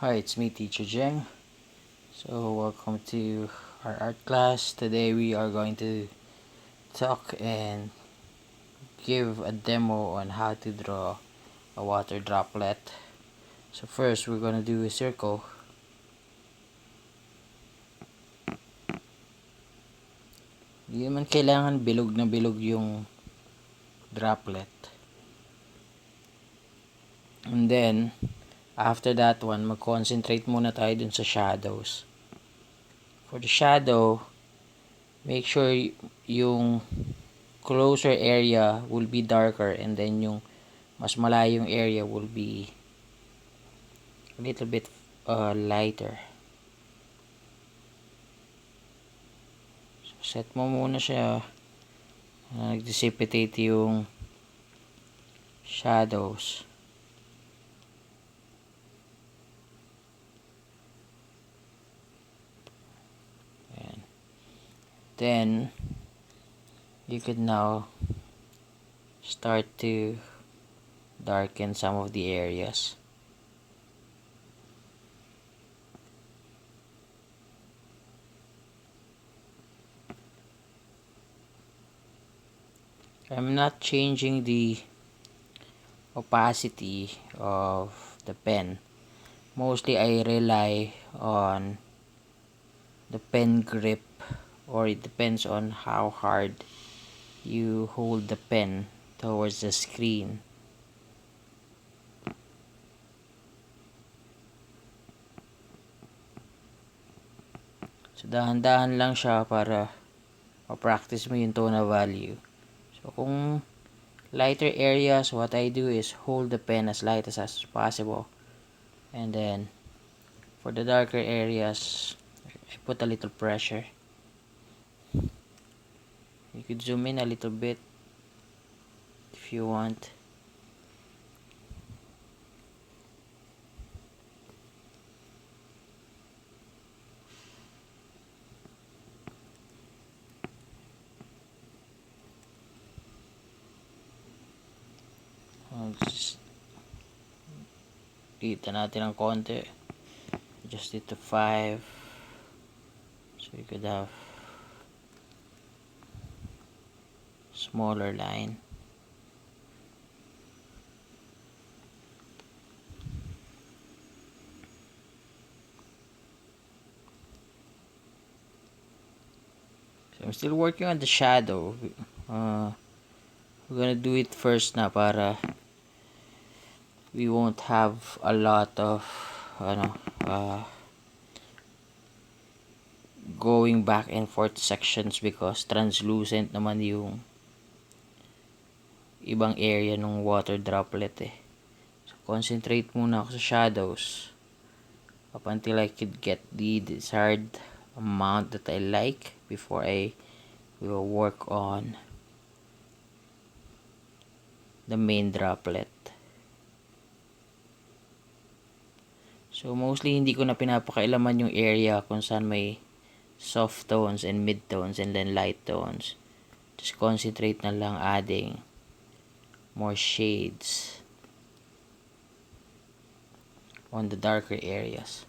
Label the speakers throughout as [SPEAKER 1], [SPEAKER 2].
[SPEAKER 1] Hi, it's me, Teacher Jeng. So, welcome to our art class. Today, we are going to talk and give a demo on how to draw a water droplet. So, first, we're going to do a circle. Hindi naman kailangan bilog na bilog yung droplet. And then, after that one, mag-concentrate muna tayo dun sa shadows. For the shadow, make sure yung closer area will be darker, and then yung mas malayong area will be a little bit lighter. So, set mo muna siya nag-dissipate yung shadows. Ayan. Then you could now start to darken some of the areas. I'm not changing the opacity of the pen. Mostly I rely on the pen grip, or it depends on how hard you hold the pen towards the screen. So dahan-dahan lang siya para ma-practice mo yung tone of value. So kung lighter areas, what I do is hold the pen as light as possible, and then for the darker areas, I put a little pressure. You could zoom in a little bit if you want. Just dito natin ng konti. Just it to 5. So you could have smaller line. So I'm still working on the shadow. We're gonna do it first na para we won't have a lot of going back and forth sections, because translucent naman yung ibang area ng water droplet eh. So concentrate muna ako sa shadows up until I could get the desired amount that I like before I will work on the main droplet. So mostly hindi ko na pinapakailaman yung area kung saan may soft tones and mid tones and then light tones. Just concentrate na lang adding more shades on the darker areas.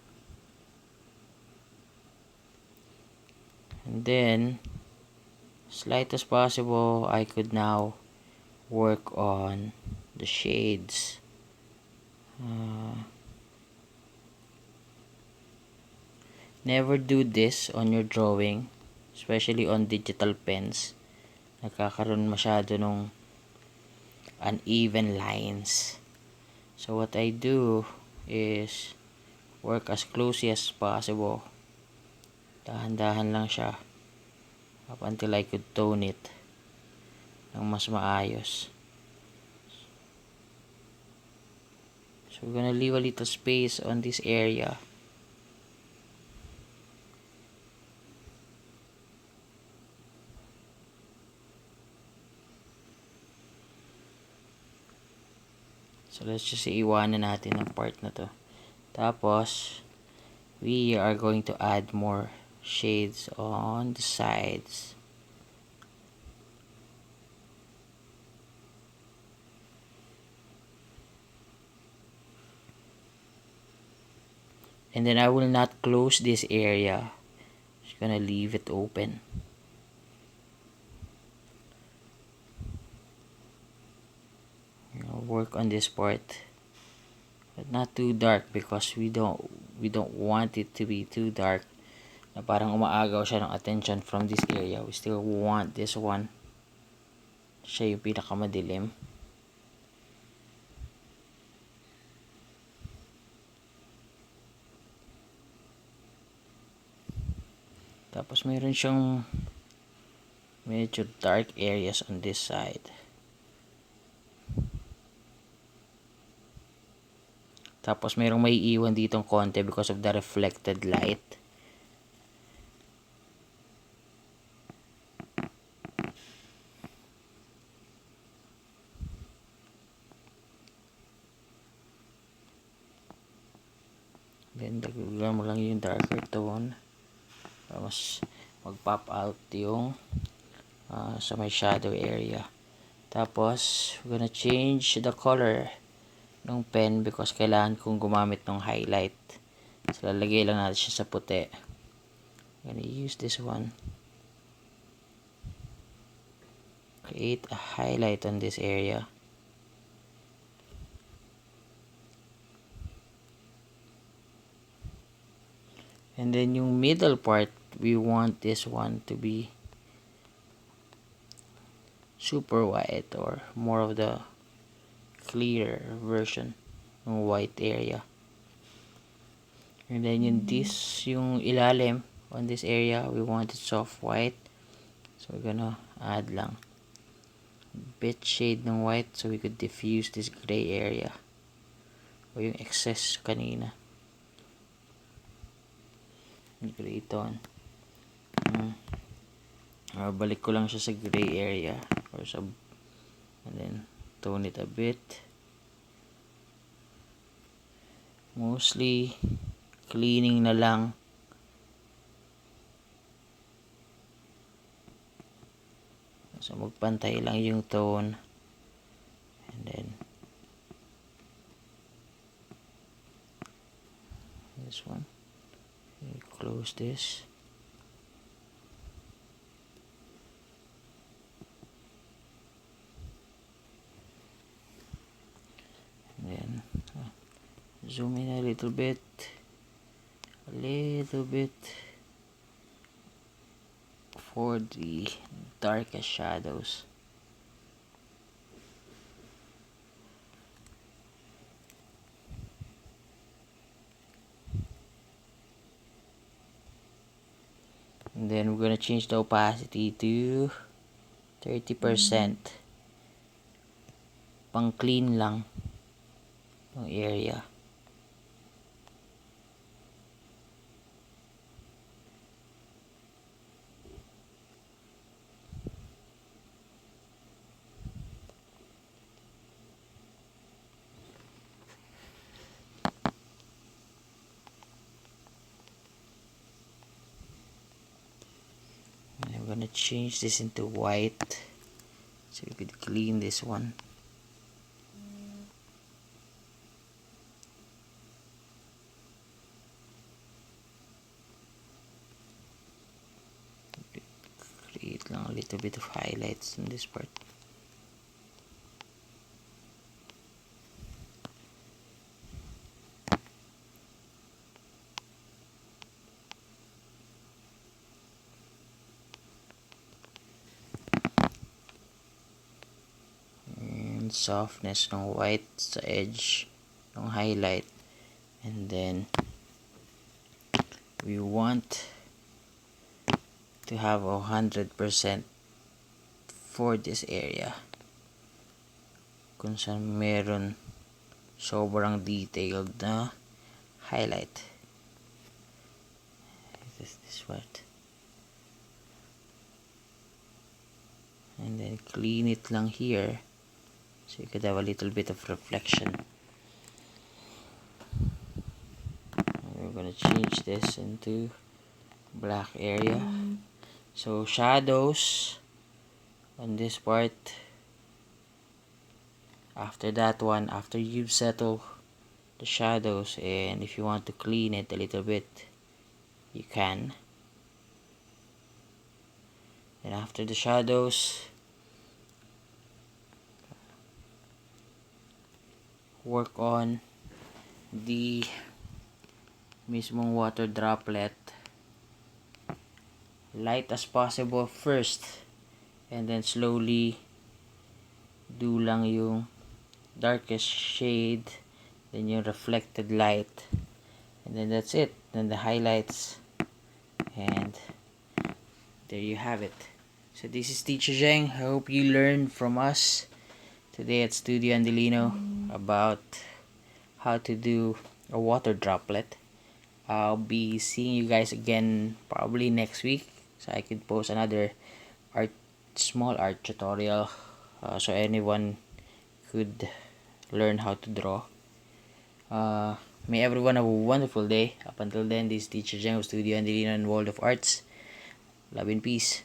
[SPEAKER 1] And then, as light as possible, I could now work on the shades. Never do this on your drawing, especially on digital pens. Nagkakaroon masyado nung uneven lines. So what I do is work as closely as possible. Dahan-dahan lang siya up until I could tone it ng mas maayos. So we're gonna leave a little space on this area. So let's just say iwanan natin ang part na to. Tapos we are going to add more shades on the sides. And then I will not close this area. Just gonna leave it open. I'll work on this part, but not too dark because we don't want it to be too dark na parang umaagaw siya ng attention from this area. We still want this one siya yung pinakamadilim. Tapos mayroon siyang medyo dark areas on this side. Tapos mayroong may iwan ditong konti because of the reflected light. Then dagdagan mo lang yung darker tone. Tapos mag-pop out yung sa may shadow area. Tapos we're gonna change the color ng pen because kailangan kong gumamit ng highlight. So lalagay lang natin siya sa puti. I'm gonna use this one. Create a highlight on this area. And then yung middle part, we want this one to be super white or more of the clear version ng white area. And then yung ilalim on this area, we want it soft white. So we're gonna add lang a bit shade ng white so we could diffuse this gray area o yung excess kanina. Gray tone. Balik ko lang siya sa gray area or sa, and then tone it a bit. Mostly cleaning na lang. So magpantay lang yung tone. And then this one. Close this. And then zoom in a little bit for the darkest shadows. And then we're gonna change the opacity to 30%. Pang clean lang yung area. I'm gonna change this into white so we could clean this one. Create lang a little bit of highlights in this part. Softness ng white sa edge ng highlight, and then we want to have 100% for this area kung saan meron sobrang detailed na highlight. This part, and then clean it lang here so you could have a little bit of reflection. We're gonna change this into black area. So shadows on this part. After that one, after you've settled the shadows, and if you want to clean it a little bit, you can. And after the shadows, work on the mismong water droplet. Light as possible first, and then slowly do lang yung darkest shade, then yung reflected light, and then that's it. Then the highlights, and there you have it. So this is Teacher Zheng. I hope you learned from us today at Studio Andelino about how to do a water droplet. I'll be seeing you guys again probably next week, so I could post another small art tutorial, so anyone could learn how to draw. May everyone have a wonderful day. Up until then, this is Teacher Zheng of Studio Andelino and World of Arts. Love and peace.